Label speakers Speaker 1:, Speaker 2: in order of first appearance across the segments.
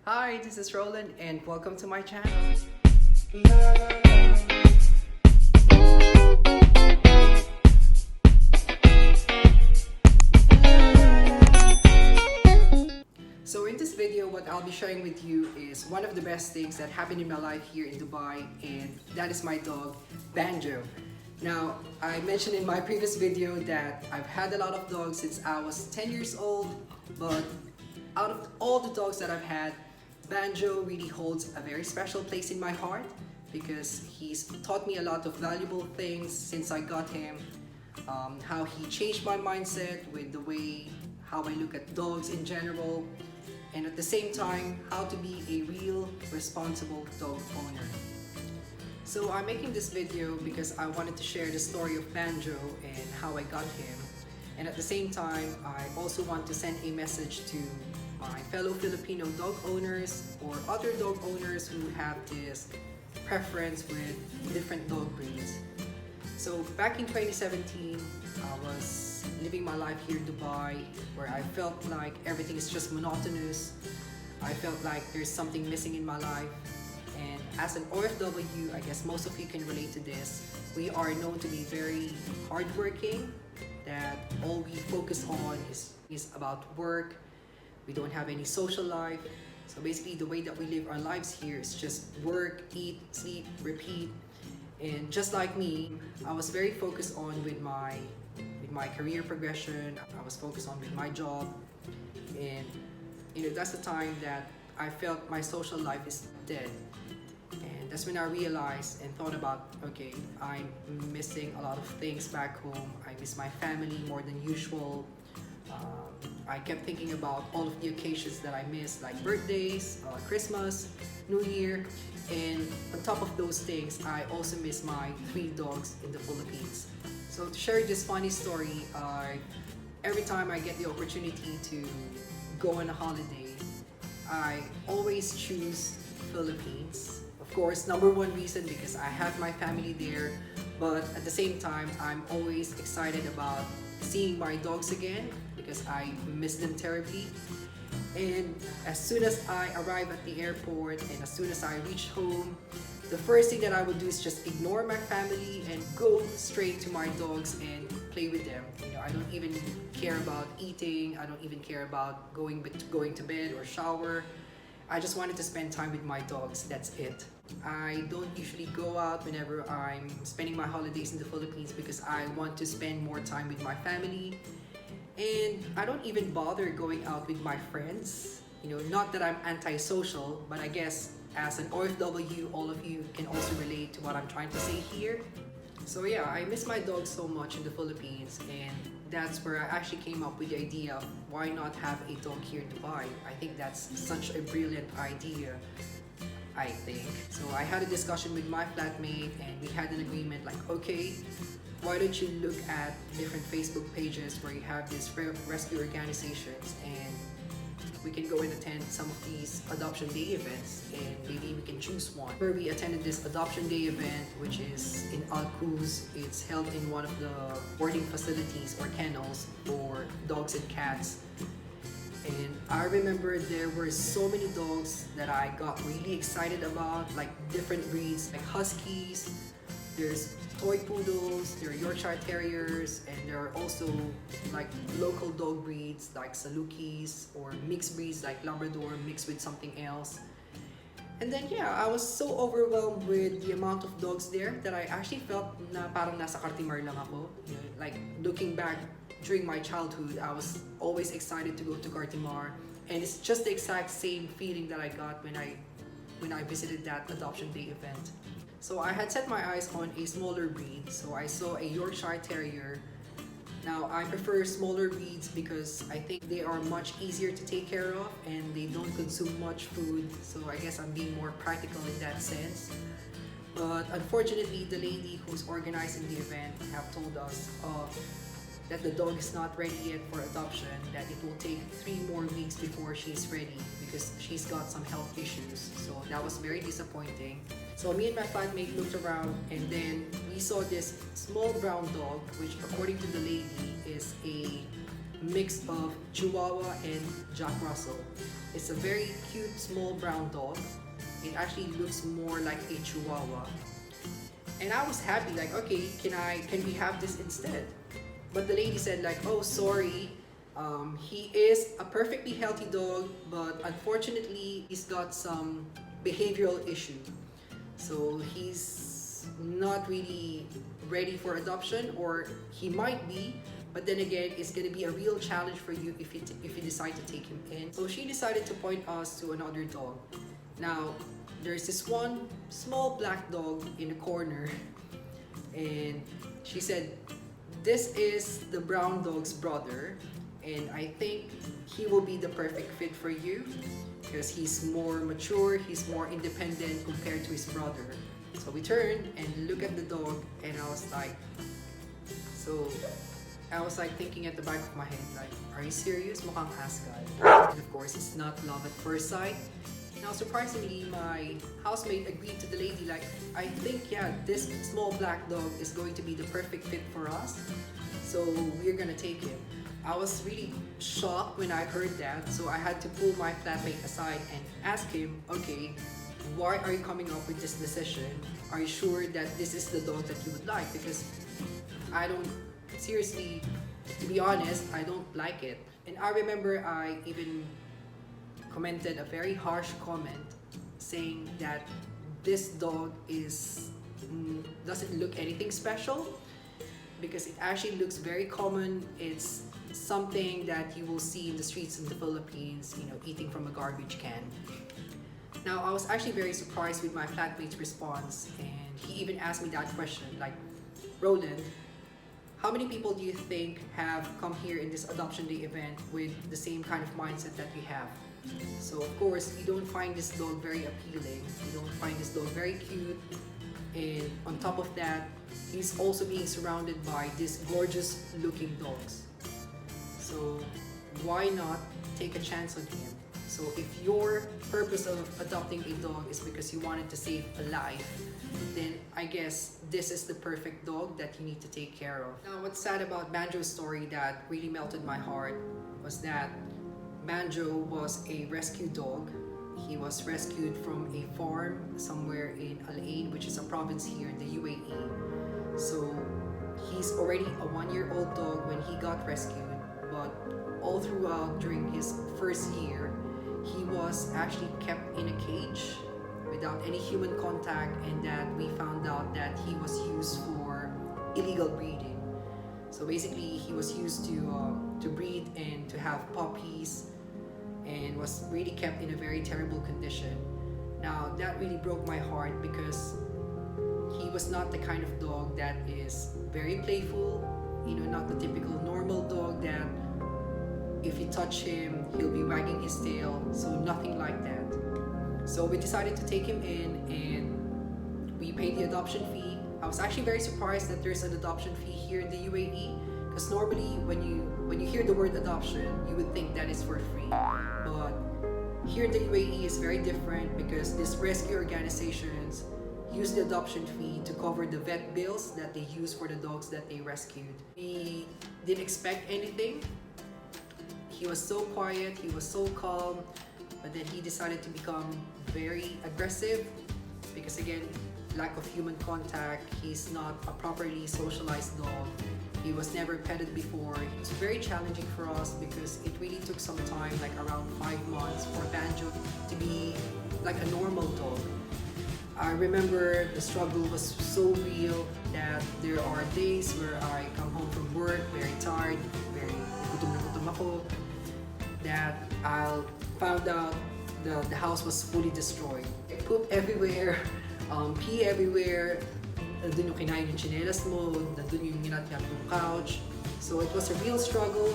Speaker 1: Hi, this is Roland and welcome to my channel. So in this video, what I'll be sharing with you is one of the best things that happened in my life here in Dubai, and that is my dog, Banjo. Now, I mentioned in my previous video that I've had a lot of dogs since I was 10 years old, but out of all the dogs that I've had, Banjo really holds a very special place in my heart because he's taught me a lot of valuable things since I got him. How he changed my mindset with the way how I look at dogs in general, and at the same time, how to be a real responsible dog owner. So I'm making this video because I wanted to share the story of Banjo and how I got him. And at the same time, I also want to send a message to my fellow Filipino dog owners or other dog owners who have this preference with different dog breeds. So back in 2017, I was living my life here in Dubai where I felt like everything is just monotonous. I felt like there's something missing in my life. And as an OFW, I guess most of you can relate to this. We are known to be very hardworking, that all we focus on is about work. We don't have any social life. So basically the way that we live our lives here is just work, eat, sleep, repeat. And just like me, I was very focused on with my career progression. I was focused on with my job. And that's the time that I felt my social life is dead. And that's when I realized and thought about, okay, I'm missing a lot of things back home. I miss my family more than usual. I kept thinking about all of the occasions that I missed, like birthdays, Christmas, New Year, and on top of those things, I also miss my 3 dogs in the Philippines. So to share this funny story, every time I get the opportunity to go on a holiday, I always choose Philippines. Of course, number one reason because I have my family there, but at the same time, I'm always excited about seeing my dogs again because I miss them terribly. And as soon as I arrive at the airport and as soon as I reach home, the first thing that I would do is just ignore my family and go straight to my dogs and play with them. I don't even care about eating. I don't even care about going to bed or shower. I just wanted to spend time with my dogs, that's it. I don't usually go out whenever I'm spending my holidays in the Philippines because I want to spend more time with my family. And I don't even bother going out with my friends. Not that I'm antisocial, but I guess as an OFW, all of you can also relate to what I'm trying to say here. So yeah, I miss my dogs so much in the Philippines, and that's where I actually came up with the idea of why not have a dog here in Dubai. I think that's such a brilliant idea, I think. So I had a discussion with my flatmate and we had an agreement like, okay, why don't you look at different Facebook pages where you have these rescue organizations, and we can go and attend some of these adoption day events and maybe we can choose one. Where we attended this adoption day event, which is in Al Quoz. It's held in one of the boarding facilities or kennels for dogs and cats. And I remember there were so many dogs that I got really excited about, like different breeds, like huskies, there's toy poodles, there are Yorkshire Terriers, and there are also like local dog breeds like Salukis or mixed breeds like Labrador mixed with something else. And then yeah, I was so overwhelmed with the amount of dogs there that I actually felt na parang nasa Cartimar lang ako. Like looking back during my childhood, I was always excited to go to Cartimar, and it's just the exact same feeling that I got when I visited that adoption day event. So I had set my eyes on a smaller breed, so I saw a Yorkshire Terrier. Now I prefer smaller breeds because I think they are much easier to take care of and they don't consume much food, so I guess I'm being more practical in that sense. But unfortunately, the lady who's organizing the event have told us that the dog is not ready yet for adoption, that it will take 3 more weeks before she's ready because she's got some health issues. So that was very disappointing. So me and my flatmate looked around and then we saw this small brown dog, which according to the lady is a mix of Chihuahua and Jack Russell. It's a very cute small brown dog. It actually looks more like a Chihuahua. And I was happy, like, okay, can we have this instead? But the lady said like, oh, sorry, he is a perfectly healthy dog, but unfortunately he's got some behavioral issue. So he's not really ready for adoption, or he might be, but then again, it's gonna be a real challenge for you if you decide to take him in. So she decided to point us to another dog. Now, there's this one small black dog in the corner, and she said, this is the brown dog's brother, and I think he will be the perfect fit for you because he's more mature, he's more independent compared to his brother. So we turned and looked at the dog, and I was like thinking at the back of my head, like, are you serious? Mukhang asgal. And of course, it's not love at first sight. Now, surprisingly, my housemate agreed to the lady, like, I think, yeah, this small black dog is going to be the perfect fit for us, so we're gonna take him. I was really shocked when I heard that, so I had to pull my flatmate aside and ask him, okay, why are you coming up with this decision? Are you sure that this is the dog that you would like? Because seriously, to be honest, I don't like it. And I remember I even commented a very harsh comment saying that this dog doesn't look anything special, because it actually looks very common. It's something that you will see in the streets in the Philippines, eating from a garbage can. Now, I was actually very surprised with my flatmate's response, and he even asked me that question, like, Roland, how many people do you think have come here in this adoption day event with the same kind of mindset that we have? So of course, you don't find this dog very appealing, you don't find this dog very cute, and on top of that, he's also being surrounded by these gorgeous looking dogs. So why not take a chance on him? So if your purpose of adopting a dog is because you wanted to save a life, then I guess this is the perfect dog that you need to take care of. Now, what's sad about Banjo's story that really melted my heart was that Banjo was a rescue dog. He was rescued from a farm somewhere in Al Ain, which is a province here in the UAE. So he's already a 1-year-old dog when he got rescued, but all throughout during his first year, he was actually kept in a cage without any human contact, and that we found out that he was used for illegal breeding. So basically, he was used to breed and to have puppies, and was really kept in a very terrible condition. Now, that really broke my heart because he was not the kind of dog that is very playful, not the typical normal dog that if you touch him, he'll be wagging his tail, so nothing like that. So we decided to take him in, and we paid the adoption fee. I was actually very surprised that there's an adoption fee here in the UAE, because normally when you hear the word adoption, you would think that it's for free. But here in the UAE is very different, because these rescue organizations use the adoption fee to cover the vet bills that they use for the dogs that they rescued. We didn't expect anything. He was so quiet, he was so calm, but then he decided to become very aggressive because, again, lack of human contact. He's not a properly socialized dog. He was never petted before. It's very challenging for us because it really took some time, like around 5 months, for Banjo to be like a normal dog. I remember the struggle was so real that there are days where I come home from work very tired, very gutom na gutom ako, that I'll found out the house was fully destroyed. Poop everywhere, pee everywhere, nandun yung kinain yung chinelas mo, nandun yung ginat-gat yung couch. So it was a real struggle,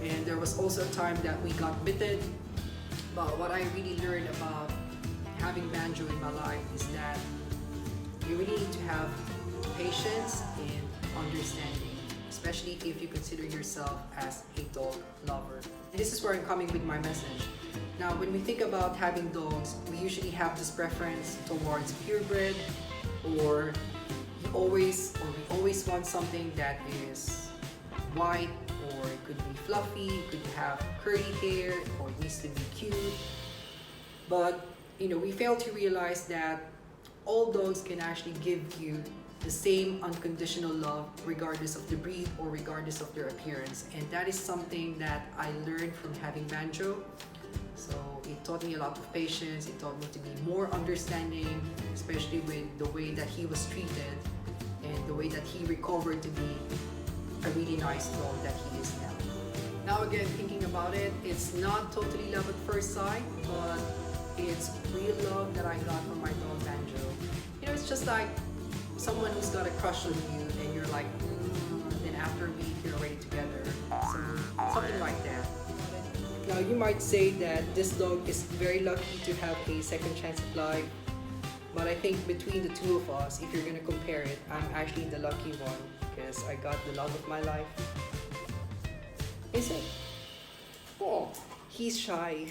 Speaker 1: and there was also a time that we got bitten. But what I really learned about having Banjo in my life is that you really need to have patience and understanding, especially if you consider yourself as a dog lover. And this is where I'm coming with my message. Now, when we think about having dogs, we usually have this preference towards purebred, or we always want something that is white, or it could be fluffy, it could have curly hair, or it needs to be cute. But we fail to realize that all dogs can actually give you the same unconditional love regardless of the breed or regardless of their appearance. And that is something that I learned from having Banjo. So it taught me a lot of patience, it taught me to be more understanding, especially with the way that he was treated and the way that he recovered to be a really nice dog that he is now. Now again, thinking about it, it's not totally love at first sight, but it's real love that I got from my dog Banjo. It's just like someone who's got a crush on you and you're like, then after a week you're already together. So something like that. Now you might say that this dog is very lucky to have a second chance at life, but I think between the two of us, if you're gonna compare it, I'm actually the lucky one because I got the love of my life. Is it? Oh, he's shy.